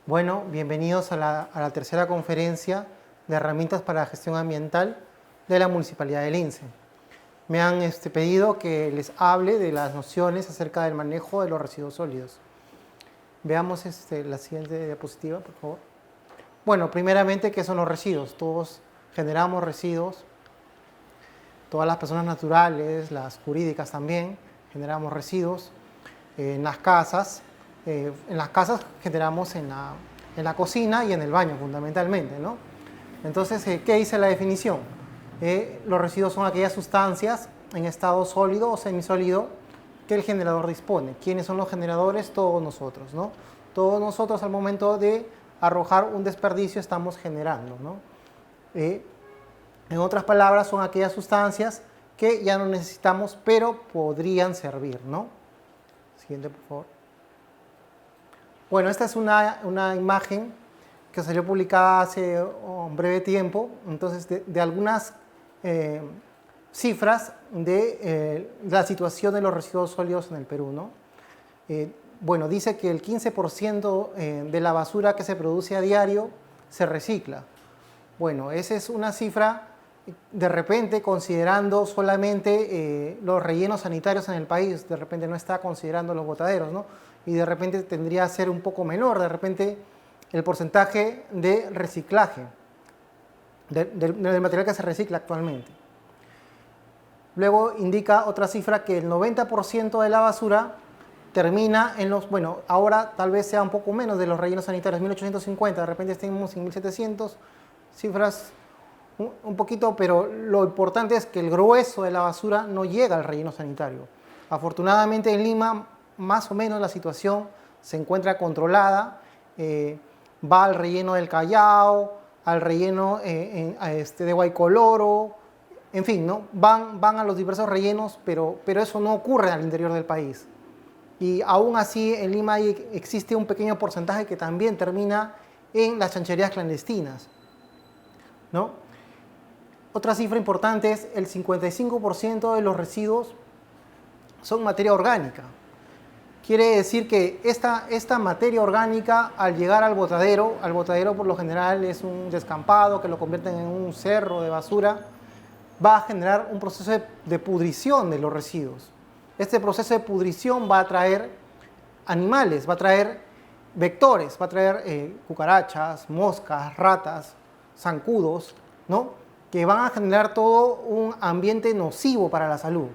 Bueno, bienvenidos a la tercera conferencia de herramientas para la gestión ambiental de la Municipalidad de Lince. Me han pedido que les hable de las nociones acerca del manejo de los residuos sólidos. Veamos la siguiente diapositiva, por favor. Bueno, primeramente, ¿qué son los residuos? Todos generamos residuos, todas las personas naturales, las jurídicas también, generamos residuos en las casas. En las casas generamos en la cocina y en el baño fundamentalmente, ¿no? Entonces, ¿qué dice la definición? Los residuos son aquellas sustancias en estado sólido o semisólido que el generador dispone. ¿Quiénes son los generadores? Todos nosotros, ¿no? Todos nosotros al momento de arrojar un desperdicio estamos generando, ¿no? En otras palabras, son aquellas sustancias que ya no necesitamos, pero podrían servir, ¿no? Siguiente, por favor. Bueno, esta es una imagen que salió publicada hace un breve tiempo, entonces de algunas cifras de la situación de los residuos sólidos en el Perú, ¿no? Bueno, dice que el 15% de la basura que se produce a diario se recicla. Bueno, esa es una cifra, de repente, considerando solamente los rellenos sanitarios en el país, de repente no está considerando los botaderos, ¿no? Y de repente tendría que ser un poco menor, de repente el porcentaje de reciclaje del material que se recicla actualmente. Luego indica otra cifra que el 90% de la basura termina en los, bueno, ahora tal vez sea un poco menos de los rellenos sanitarios, 1850, de repente estemos en 1700, cifras un poquito, pero lo importante es que el grueso de la basura no llega al relleno sanitario. Afortunadamente en Lima, más o menos la situación se encuentra controlada, va al relleno del Callao, al relleno de Guaycoloro, en fin, ¿no? van a los diversos rellenos, pero eso no ocurre al interior del país. Y aún así en Lima existe un pequeño porcentaje que también termina en las chancherías clandestinas, ¿no? Otra cifra importante es el 55% de los residuos son materia orgánica. Quiere decir que esta materia orgánica, al llegar al botadero por lo general es un descampado que lo convierten en un cerro de basura, va a generar un proceso de pudrición de los residuos. Este proceso de pudrición va a traer animales, va a traer vectores, va a traer cucarachas, moscas, ratas, zancudos, ¿no? Que van a generar todo un ambiente nocivo para la salud.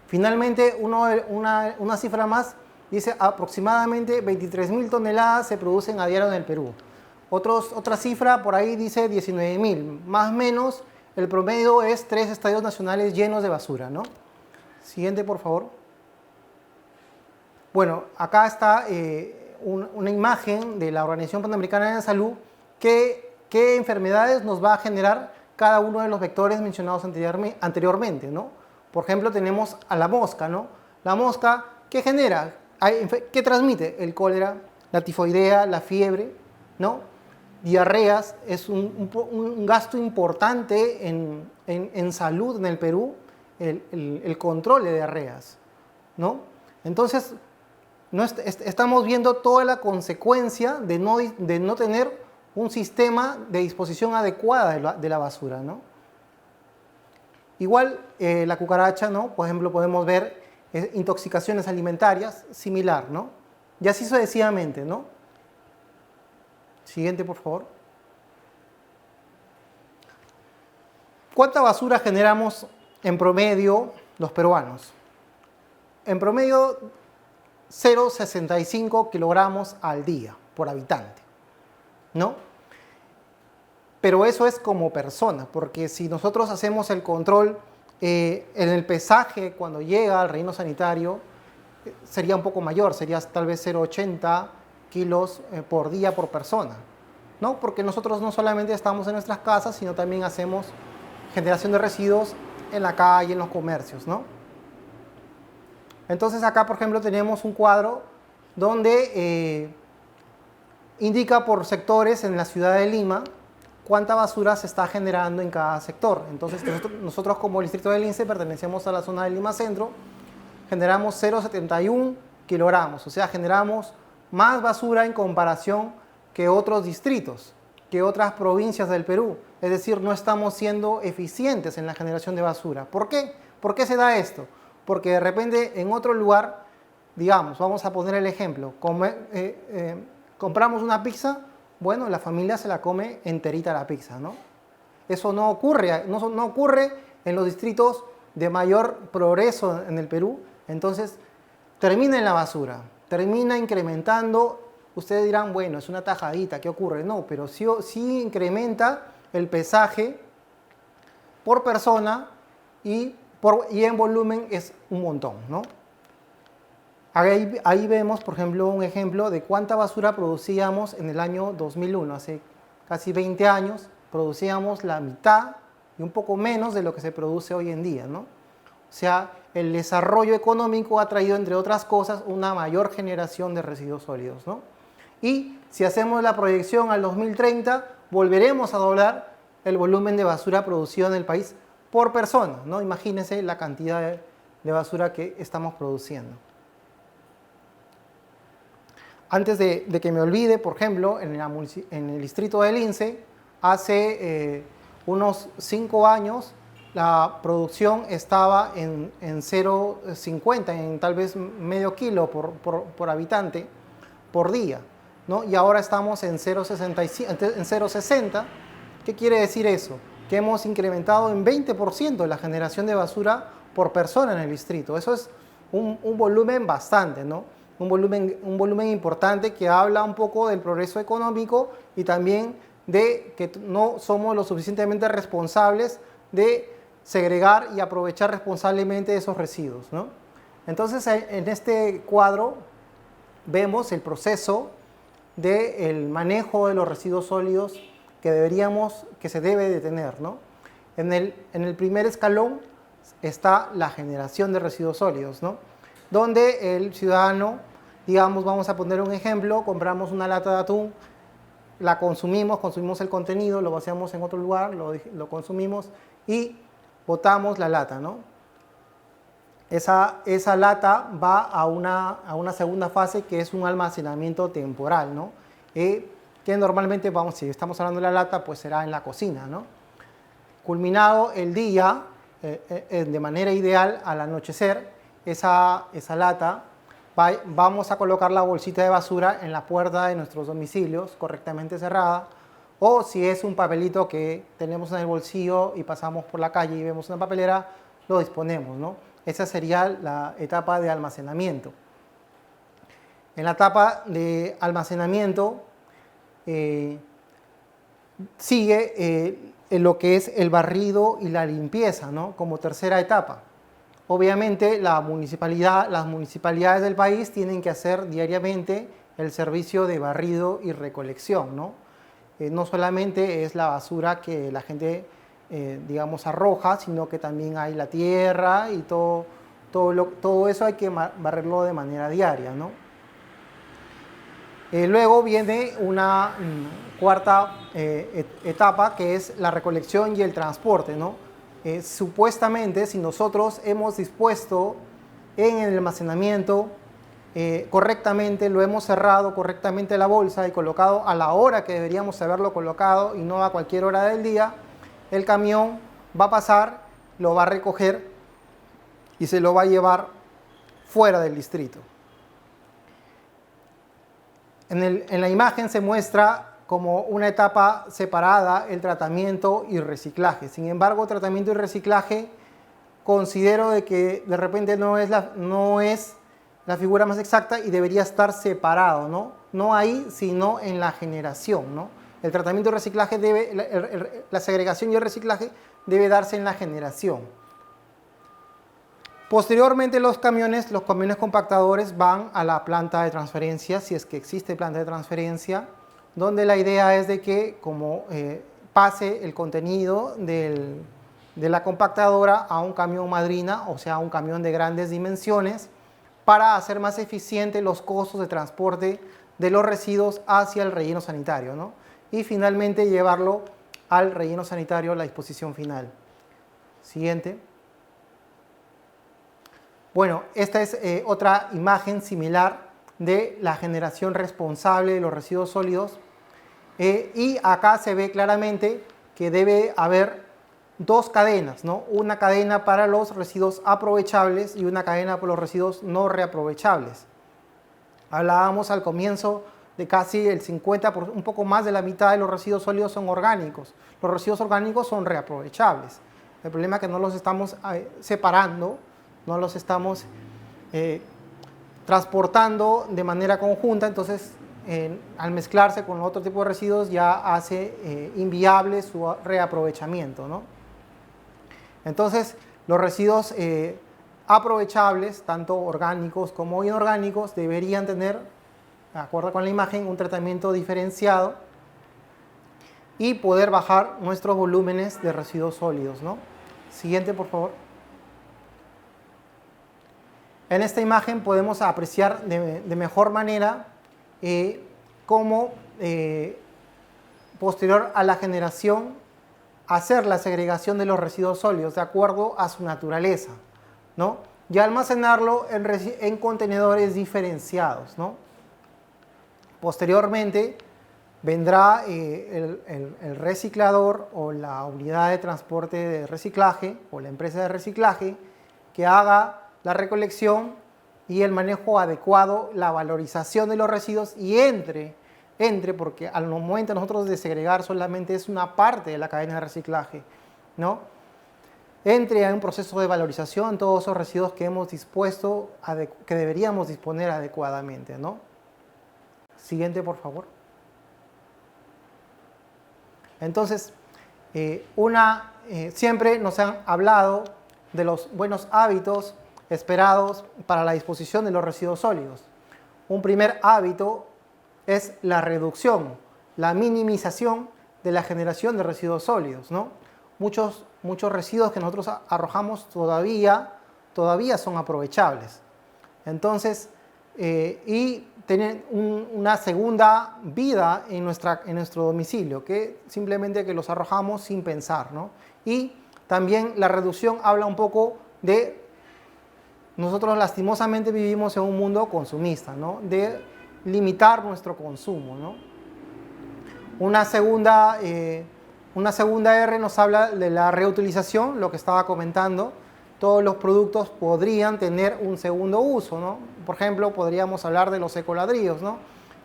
Finalmente, una cifra más dice aproximadamente 23.000 toneladas se producen a diario en el Perú. Otra cifra por ahí dice 19.000, más o menos el promedio es 3 estadios nacionales llenos de basura, ¿no? Siguiente, por favor. Bueno, acá está una imagen de la Organización Panamericana de la Salud qué enfermedades nos va a generar cada uno de los vectores mencionados anteriormente, ¿no? Por ejemplo, tenemos a la mosca, ¿no? La mosca, ¿qué genera? ¿Qué transmite? El cólera, la tifoidea, la fiebre, ¿no? Diarreas, es un gasto importante en salud en el Perú, el control de diarreas, ¿no? Entonces, estamos viendo toda la consecuencia de no tener un sistema de disposición adecuada de la basura, ¿no? Igual la cucaracha, ¿no? Por ejemplo, podemos ver intoxicaciones alimentarias, similar, ¿no? Y así sucesivamente, ¿no? Siguiente, por favor. ¿Cuánta basura generamos en promedio los peruanos? En promedio, 0,65 kilogramos al día por habitante, ¿no? Pero eso es como persona, porque si nosotros hacemos el control en el pesaje cuando llega al relleno sanitario, sería un poco mayor, sería tal vez 0,80 kilos por día por persona, ¿no? Porque nosotros no solamente estamos en nuestras casas, sino también hacemos generación de residuos en la calle, en los comercios, ¿no? Entonces acá, por ejemplo, tenemos un cuadro donde indica por sectores en la ciudad de Lima cuánta basura se está generando en cada sector. Entonces nosotros como distrito de Lince pertenecemos a la zona de Lima Centro, generamos 0,71 kilogramos, o sea, generamos más basura en comparación que otros distritos, que otras provincias del Perú. Es decir, no estamos siendo eficientes en la generación de basura. ¿Por qué? ¿Por qué se da esto? Porque de repente en otro lugar, digamos, vamos a poner el ejemplo, compramos una pizza, bueno, la familia se la come enterita la pizza, ¿no? Eso no ocurre, no ocurre en los distritos de mayor progreso en el Perú. Entonces, termina en la basura, termina incrementando. Ustedes dirán, bueno, es una tajadita, ¿qué ocurre? No, pero sí incrementa el pesaje por persona y en volumen es un montón, ¿no? Ahí vemos, por ejemplo, un ejemplo de cuánta basura producíamos en el año 2001. Hace casi 20 años producíamos la mitad y un poco menos de lo que se produce hoy en día, ¿no? O sea, el desarrollo económico ha traído, entre otras cosas, una mayor generación de residuos sólidos, ¿no? Y si hacemos la proyección al 2030, volveremos a doblar el volumen de basura producido en el país por persona, ¿no? Imagínense la cantidad de basura que estamos produciendo. Antes de que me olvide, por ejemplo, en el distrito del Lince, hace unos 5 años, la producción estaba en 0,50, en tal vez medio kilo por habitante por día, ¿no? Y ahora estamos en 0,60. ¿Qué quiere decir eso? Que hemos incrementado en 20% la generación de basura por persona en el distrito. Eso es un volumen bastante, ¿no? Un volumen importante que habla un poco del progreso económico y también de que no somos lo suficientemente responsables de segregar y aprovechar responsablemente esos residuos, ¿no? Entonces, en este cuadro vemos el proceso del manejo de los residuos sólidos que se debe de tener, ¿no? En el primer escalón está la generación de residuos sólidos, ¿no? Donde el ciudadano, digamos, vamos a poner un ejemplo, compramos una lata de atún, la consumimos el contenido, lo vaciamos en otro lugar, lo consumimos y botamos la lata, ¿no? Esa lata va a una segunda fase que es un almacenamiento temporal, ¿no? Que normalmente, si estamos hablando de la lata, pues será en la cocina, ¿no? Culminado el día, de manera ideal, al anochecer, esa lata, vamos a colocar la bolsita de basura en la puerta de nuestros domicilios, correctamente cerrada, o si es un papelito que tenemos en el bolsillo y pasamos por la calle y vemos una papelera, lo disponemos, ¿no? Esa sería la etapa de almacenamiento. En la etapa de almacenamiento sigue lo que es el barrido y la limpieza, ¿no? Como tercera etapa. Obviamente las municipalidades del país tienen que hacer diariamente el servicio de barrido y recolección, ¿no? No solamente es la basura que la gente, digamos, arroja, sino que también hay la tierra y todo eso hay que barrerlo de manera diaria, ¿no? Luego viene una cuarta etapa, que es la recolección y el transporte, ¿no? Supuestamente, si nosotros hemos dispuesto en el almacenamiento correctamente, lo hemos cerrado correctamente la bolsa y colocado a la hora que deberíamos haberlo colocado y no a cualquier hora del día, el camión va a pasar, lo va a recoger y se lo va a llevar fuera del distrito. En la imagen se muestra como una etapa separada el tratamiento y reciclaje. Sin embargo, tratamiento y reciclaje considero de que de repente no es la figura más exacta y debería estar separado, ¿no? No ahí, sino en la generación, ¿no? El tratamiento y reciclaje la segregación y el reciclaje debe darse en la generación. Posteriormente los camiones compactadores van a la planta de transferencia, si es que existe planta de transferencia, donde la idea es de que como pase el contenido de la compactadora a un camión madrina, o sea, un camión de grandes dimensiones, para hacer más eficientes los costos de transporte de los residuos hacia el relleno sanitario, ¿no? Y finalmente llevarlo al relleno sanitario a la disposición final. Siguiente. Bueno, esta es otra imagen similar de la generación responsable de los residuos sólidos. Y acá se ve claramente que debe haber dos cadenas, ¿no? Una cadena para los residuos aprovechables y una cadena para los residuos no reaprovechables. Hablábamos al comienzo de casi el 50%, un poco más de la mitad de los residuos sólidos son orgánicos. Los residuos orgánicos son reaprovechables. El problema es que no los estamos separando, no los estamos transportando de manera conjunta, entonces al mezclarse con otro tipo de residuos ya hace inviable su reaprovechamiento, ¿no? Entonces, los residuos aprovechables, tanto orgánicos como inorgánicos, deberían tener, de acuerdo con la imagen, un tratamiento diferenciado y poder bajar nuestros volúmenes de residuos sólidos, ¿no? Siguiente, por favor. En esta imagen podemos apreciar de mejor manera cómo, posterior a la generación, hacer la segregación de los residuos sólidos de acuerdo a su naturaleza, ¿no? Y almacenarlo en contenedores diferenciados, ¿no? Posteriormente vendrá el reciclador o la unidad de transporte de reciclaje o la empresa de reciclaje que haga la recolección y el manejo adecuado, la valorización de los residuos y entre, porque al momento nosotros de segregar solamente es una parte de la cadena de reciclaje, ¿no? Entre a un proceso de valorización todos esos residuos que hemos dispuesto, que deberíamos disponer adecuadamente, ¿no? Siguiente, por favor. Entonces, siempre nos han hablado de los buenos hábitos esperados para la disposición de los residuos sólidos. Un primer hábito es la reducción, la minimización de la generación de residuos sólidos, ¿no? Muchos residuos que nosotros arrojamos todavía son aprovechables. Entonces, y tienen una segunda vida en nuestro domicilio, que simplemente que los arrojamos sin pensar, ¿no? Y también la reducción habla un poco de, nosotros lastimosamente vivimos en un mundo consumista, ¿no? De limitar nuestro consumo, ¿no? Una segunda R nos habla de la reutilización, lo que estaba comentando. Todos los productos podrían tener un segundo uso, ¿no? Por ejemplo, podríamos hablar de los ecoladrillos, ¿no?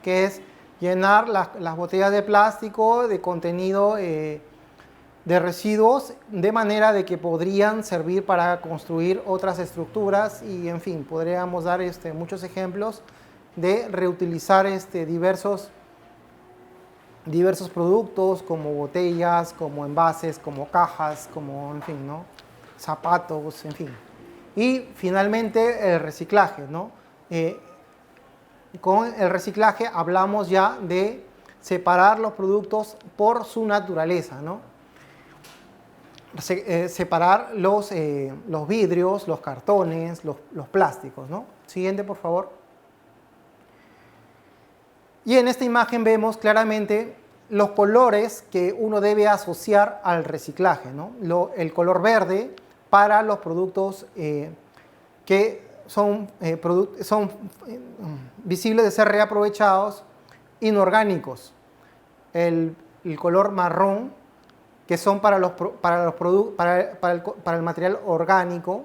Que es llenar las botellas de plástico de contenido de residuos, de manera de que podrían servir para construir otras estructuras y, en fin, podríamos dar muchos ejemplos de reutilizar diversos productos como botellas, como envases, como cajas, como, en fin, ¿no? Zapatos, en fin. Y finalmente el reciclaje, ¿no? Con el reciclaje hablamos ya de separar los productos por su naturaleza, ¿no? Separar los vidrios, los cartones, los plásticos, ¿no? Siguiente, por favor. Y en esta imagen vemos claramente los colores que uno debe asociar al reciclaje, ¿no? El color verde para los productos que son visibles de ser reaprovechados, inorgánicos. El color marrón, que son para el material orgánico.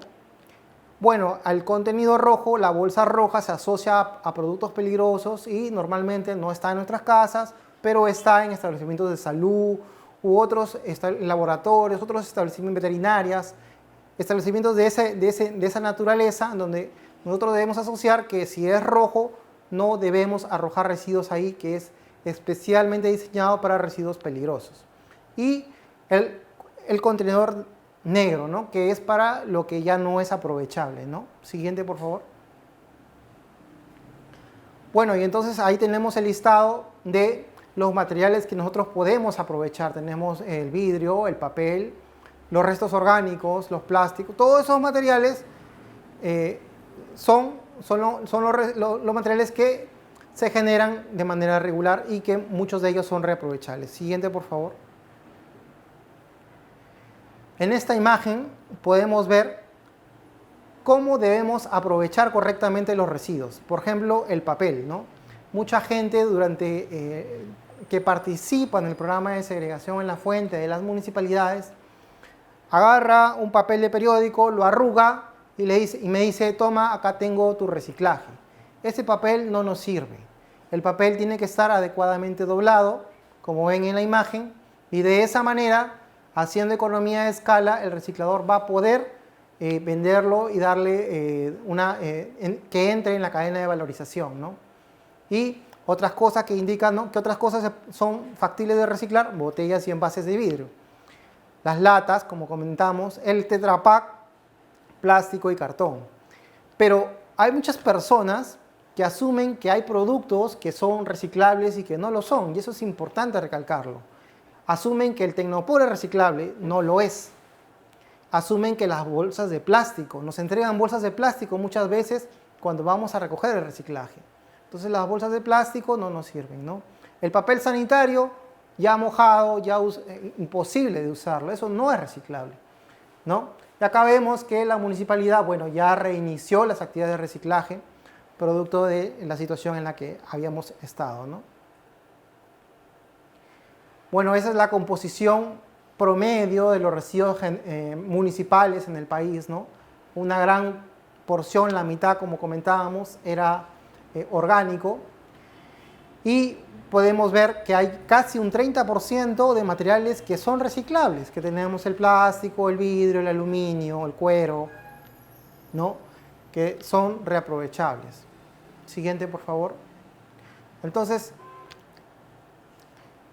Bueno, al contenido rojo, la bolsa roja se asocia a productos peligrosos y normalmente no está en nuestras casas, pero está en establecimientos de salud u otros laboratorios, otros establecimientos veterinarios, establecimientos de esa naturaleza, donde nosotros debemos asociar que si es rojo, no debemos arrojar residuos ahí, que es especialmente diseñado para residuos peligrosos. Y el contenedor negro, ¿no? Que es para lo que ya no es aprovechable, ¿no? Siguiente, por favor. Bueno, y entonces ahí tenemos el listado de los materiales que nosotros podemos aprovechar. Tenemos el vidrio, el papel, los restos orgánicos, los plásticos. Todos esos materiales son los materiales que se generan de manera regular y que muchos de ellos son reaprovechables. Siguiente, por favor. En esta imagen podemos ver cómo debemos aprovechar correctamente los residuos. Por ejemplo, el papel, ¿no? Mucha gente que participa en el programa de segregación en la fuente de las municipalidades agarra un papel de periódico, lo arruga y me dice, toma, acá tengo tu reciclaje. Ese papel no nos sirve. El papel tiene que estar adecuadamente doblado, como ven en la imagen, y de esa manera, haciendo economía de escala, el reciclador va a poder venderlo y darle que entre en la cadena de valorización, ¿no? Y otras cosas que indican, ¿no?, que otras cosas son factibles de reciclar: botellas y envases de vidrio, las latas, como comentamos, el Tetra Pak, plástico y cartón. Pero hay muchas personas que asumen que hay productos que son reciclables y que no lo son, y eso es importante recalcarlo. Asumen que el Tecnopor es reciclable, no lo es. Asumen que las bolsas de plástico, nos entregan bolsas de plástico muchas veces cuando vamos a recoger el reciclaje. Entonces las bolsas de plástico no nos sirven, ¿no? El papel sanitario ya mojado, ya imposible de usarlo, eso no es reciclable, ¿no? Y acá vemos que la municipalidad, bueno, ya reinició las actividades de reciclaje, producto de la situación en la que habíamos estado, ¿no? Bueno, esa es la composición promedio de los residuos municipales en el país, ¿no? Una gran porción, la mitad, como comentábamos, era orgánico, y podemos ver que hay casi un 30% de materiales que son reciclables, que tenemos el plástico, el vidrio, el aluminio, el cuero, ¿no?, que son reaprovechables. Siguiente, por favor. Entonces,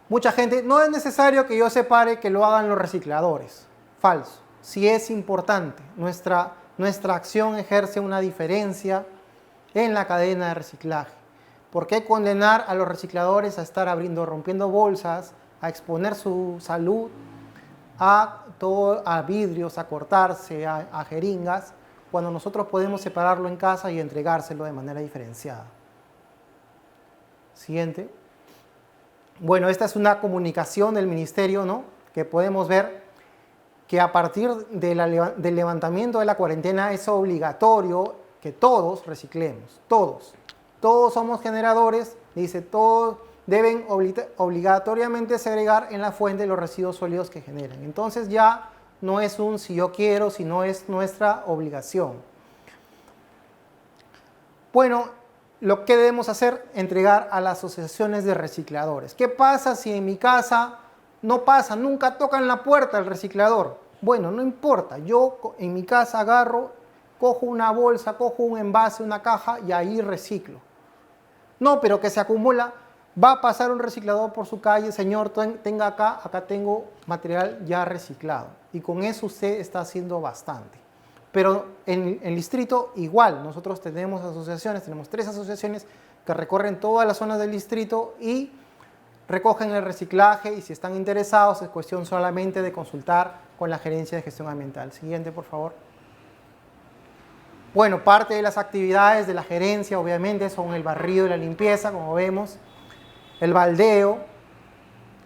mucha gente, no es necesario que yo separe que lo hagan los recicladores. Falso. Sí es importante. Nuestra acción ejerce una diferencia en la cadena de reciclaje. ¿Por qué condenar a los recicladores a estar rompiendo bolsas, a exponer su salud a vidrios, a cortarse, a jeringas, cuando nosotros podemos separarlo en casa y entregárselo de manera diferenciada? Siguiente. Bueno, esta es una comunicación del ministerio, ¿no?, que podemos ver que a partir del levantamiento de la cuarentena es obligatorio que todos reciclemos, todos. Todos somos generadores, dice, todos deben obligatoriamente segregar en la fuente los residuos sólidos que generan. Entonces ya no es un si yo quiero, sino es nuestra obligación. Bueno, lo que debemos hacer, entregar a las asociaciones de recicladores. ¿Qué pasa si en mi casa no pasa, nunca tocan la puerta del reciclador? Bueno, no importa, yo en mi casa agarro, cojo una bolsa, cojo un envase, una caja y ahí reciclo. No, pero que se acumula, va a pasar un reciclador por su calle, señor, tenga acá tengo material ya reciclado. Y con eso usted está haciendo bastante. Pero en el distrito igual, nosotros tenemos asociaciones, tenemos 3 asociaciones que recorren todas las zonas del distrito y recogen el reciclaje, y si están interesados es cuestión solamente de consultar con la Gerencia de Gestión Ambiental. Siguiente, por favor. Bueno, parte de las actividades de la gerencia obviamente son el barrido y la limpieza, como vemos, el baldeo,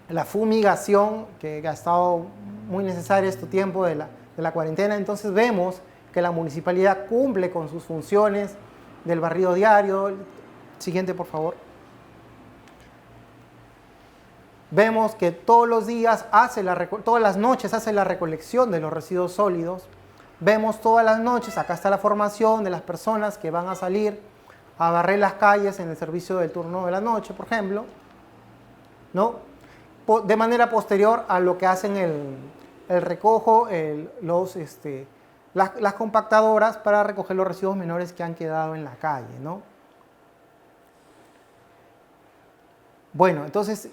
la fumigación, que ha estado muy necesaria este tiempo de la cuarentena. Entonces vemos que la municipalidad cumple con sus funciones del barrido diario. Siguiente, por favor. Vemos que todos los días todas las noches hace la recolección de los residuos sólidos. Vemos todas las noches, acá está la formación de las personas que van a salir a barrer las calles en el servicio del turno de la noche, por ejemplo, ¿no?, de manera posterior a lo que hacen el recojo, las compactadoras para recoger los residuos menores que han quedado en la calle, ¿no? Bueno, entonces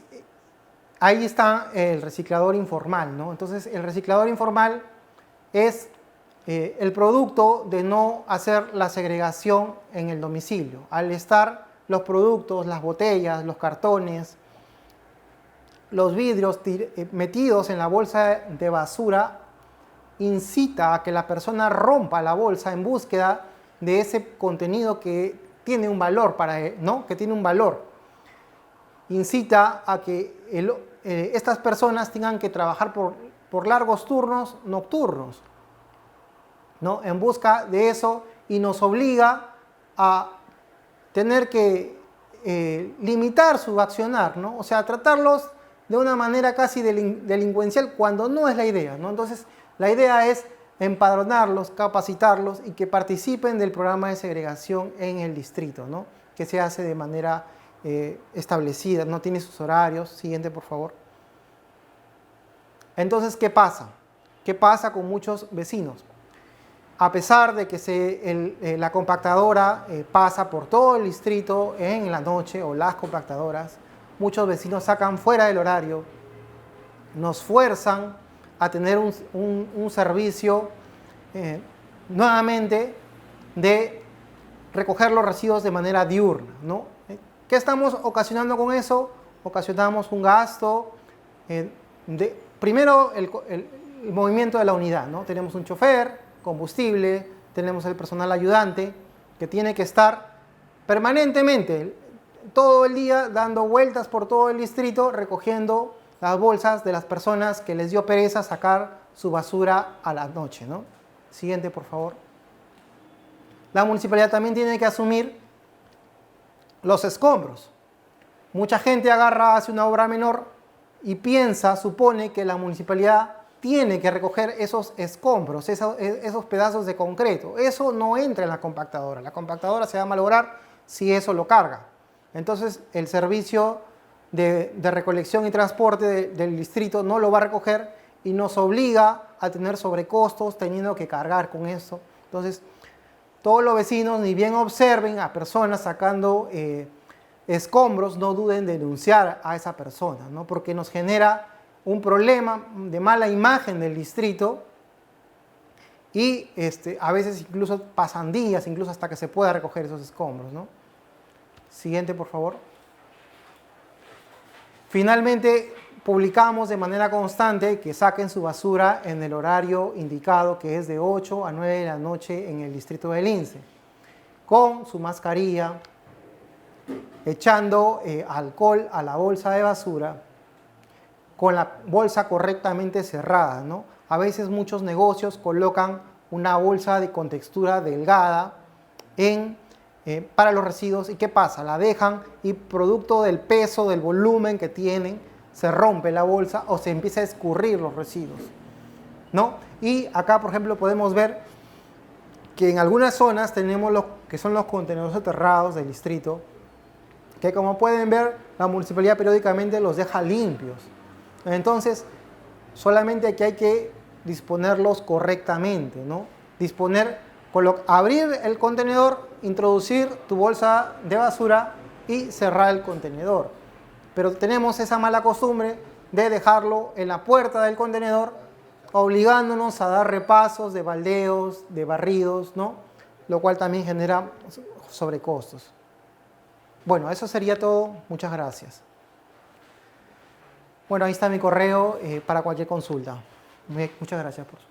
ahí está el reciclador informal, ¿no? Entonces el reciclador informal es el producto de no hacer la segregación en el domicilio. Al estar los productos, las botellas, los cartones, los vidrios metidos en la bolsa de basura, incita a que la persona rompa la bolsa en búsqueda de ese contenido que tiene un valor ¿no?, que tiene un valor. Incita a que estas personas tengan que trabajar por largos turnos nocturnos, ¿no? En busca de eso, y nos obliga a tener que limitar su accionar, ¿no? O sea, tratarlos de una manera casi delincuencial cuando no es la idea, ¿no? Entonces, la idea es empadronarlos, capacitarlos y que participen del programa de segregación en el distrito, ¿no? Que se hace de manera establecida, no tiene sus horarios. Siguiente, por favor. Entonces, ¿qué pasa? ¿Qué pasa con muchos vecinos? A pesar de que la compactadora pasa por todo el distrito en la noche, o las compactadoras, muchos vecinos sacan fuera del horario, nos fuerzan a tener un servicio nuevamente de recoger los residuos de manera diurna, ¿no? ¿Qué estamos ocasionando con eso? Ocasionamos un gasto primero el movimiento de la unidad, ¿no? Tenemos un chofer, combustible, tenemos el personal ayudante que tiene que estar permanentemente todo el día dando vueltas por todo el distrito recogiendo las bolsas de las personas que les dio pereza sacar su basura a la noche, ¿no? Siguiente, por favor. La municipalidad también tiene que asumir los escombros. Mucha gente hace una obra menor y supone que la municipalidad tiene que recoger esos escombros, esos pedazos de concreto. Eso no entra en la compactadora. La compactadora se va a malograr si eso lo carga. Entonces, el servicio de recolección y transporte del distrito no lo va a recoger y nos obliga a tener sobrecostos teniendo que cargar con eso. Entonces, todos los vecinos, ni bien observen a personas sacando escombros, no duden de denunciar a esa persona, ¿no? Porque nos genera un problema de mala imagen del distrito y a veces incluso pasan días, incluso hasta que se pueda recoger esos escombros, ¿no? Siguiente, por favor. Finalmente, publicamos de manera constante que saquen su basura en el horario indicado, que es de 8 a 9 de la noche en el distrito del Lince, con su mascarilla, echando alcohol a la bolsa de basura, con la bolsa correctamente cerrada, ¿no? A veces muchos negocios colocan una bolsa con textura delgada para los residuos. ¿Y qué pasa? La dejan y producto del peso, del volumen que tienen, se rompe la bolsa o se empieza a escurrir los residuos, ¿no? Y acá, por ejemplo, podemos ver que en algunas zonas tenemos lo que son los contenedores soterrados del distrito, que como pueden ver, la municipalidad periódicamente los deja limpios. Entonces, solamente aquí hay que disponerlos correctamente, ¿no? Abrir el contenedor, introducir tu bolsa de basura y cerrar el contenedor. Pero tenemos esa mala costumbre de dejarlo en la puerta del contenedor, obligándonos a dar repasos de baldeos, de barridos, ¿no? Lo cual también genera sobrecostos. Bueno, eso sería todo. Muchas gracias. Bueno, ahí está mi correo para cualquier consulta. Muchas gracias por su